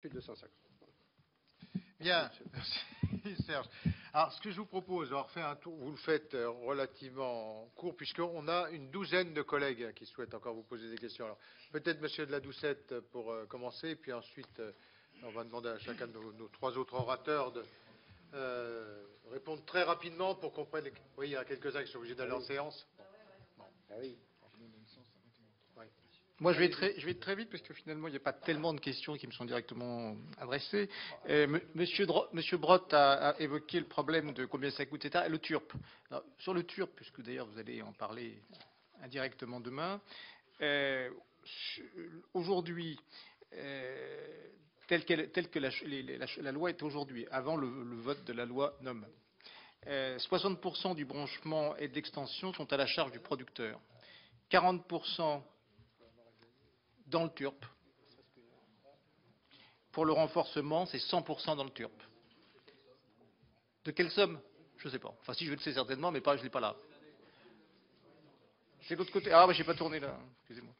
Plus de 250. Bien, merci Serge. Alors, ce que je vous propose, on refait un tour, vous le faites relativement court, puisqu'on a une douzaine de collègues qui souhaitent encore vous poser des questions. Alors, peut-être Monsieur de la Doucette pour commencer, puis ensuite, on va demander à chacun de nos trois autres orateurs de répondre très rapidement pour qu'on prenne... Oui, il y a quelques-uns qui sont obligés d'aller en séance. Bon. Ah oui. Moi, je vais être très vite parce que finalement, il n'y a pas tellement de questions qui me sont directement adressées. Monsieur Brott a évoqué le problème de combien ça coûte, etc. Et le TURP. Alors, sur le TURP, puisque d'ailleurs vous allez en parler indirectement demain, aujourd'hui, telle que la loi est aujourd'hui, avant le vote de la loi NOM, 60% du branchement et de l'extension sont à la charge du producteur. 40% dans le TURP. Pour le renforcement, c'est 100% dans le TURP. De quelle somme? Je ne sais pas. Enfin, si, je le sais certainement, mais pas, je ne l'ai pas là. C'est de l'autre côté. Ah, mais je n'ai pas tourné là. Excusez-moi.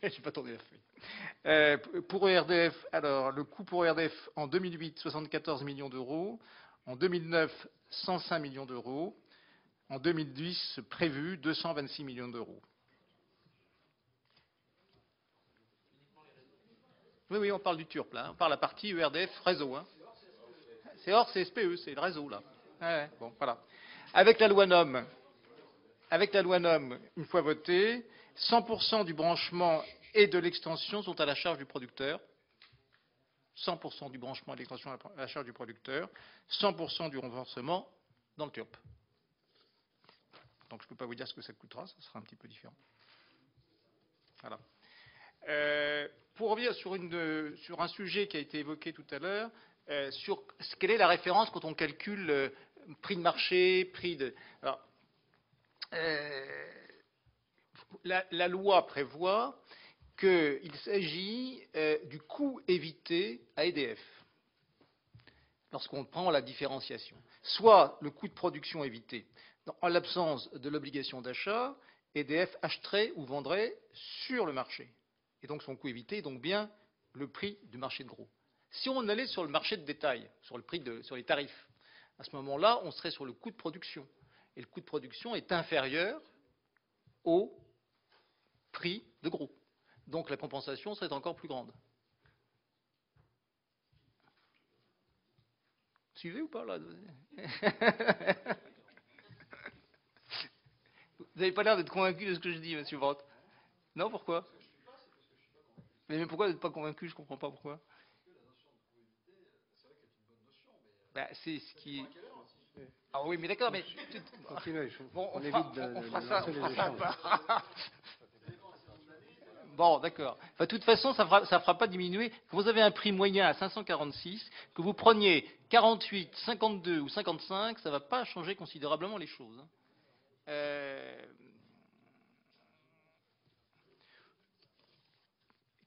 Je n'ai pas tourné la feuille. Pour ERDF, alors, le coût pour ERDF en 2008, 74 millions d'euros. En 2009, 105 millions d'euros. En 2010, prévu 226 millions d'euros. Oui, on parle du TURP, là. On parle de la partie ERDF réseau. Hein. C'est hors CSPE, c'est le réseau, là. Ouais, bon, voilà. Avec la loi NOM, une fois votée, 100% du branchement et de l'extension sont à la charge du producteur. 100% du branchement et de l'extension à la charge du producteur. 100% du renforcement dans le TURP. Donc, je ne peux pas vous dire ce que ça coûtera, ça sera un petit peu différent. Voilà. Pour revenir sur un sujet qui a été évoqué tout à l'heure, sur quelle est la référence quand on calcule prix de marché, prix de... Alors, la loi prévoit qu'il s'agit du coût évité à EDF lorsqu'on prend la différenciation. Soit le coût de production évité. En l'absence de l'obligation d'achat, EDF achèterait ou vendrait sur le marché. Et donc son coût évité est donc bien le prix du marché de gros. Si on allait sur le marché de détail, sur les tarifs, à ce moment-là, on serait sur le coût de production. Et le coût de production est inférieur au prix de gros. Donc la compensation serait encore plus grande. Suivez ou pas là? Vous n'avez pas l'air d'être convaincu de ce que je dis, monsieur Brott. Non, pourquoi? Mais pourquoi vous n'êtes pas convaincu? Je ne comprends pas pourquoi. Bah, c'est ce qui... Ah oui, mais d'accord, mais... Bon, on évite de lancer les échanges. Bon, d'accord. Enfin, de toute façon, ça ne fera pas diminuer. Quand vous avez un prix moyen à 546, que vous preniez 48, 52 ou 55, ça ne va pas changer considérablement les choses.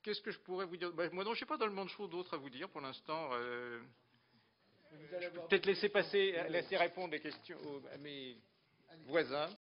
Qu'est-ce que je pourrais vous dire? Moi, non, je n'ai pas tellement de choses d'autres à vous dire pour l'instant. Je peux peut-être laisser répondre les questions à mes voisins.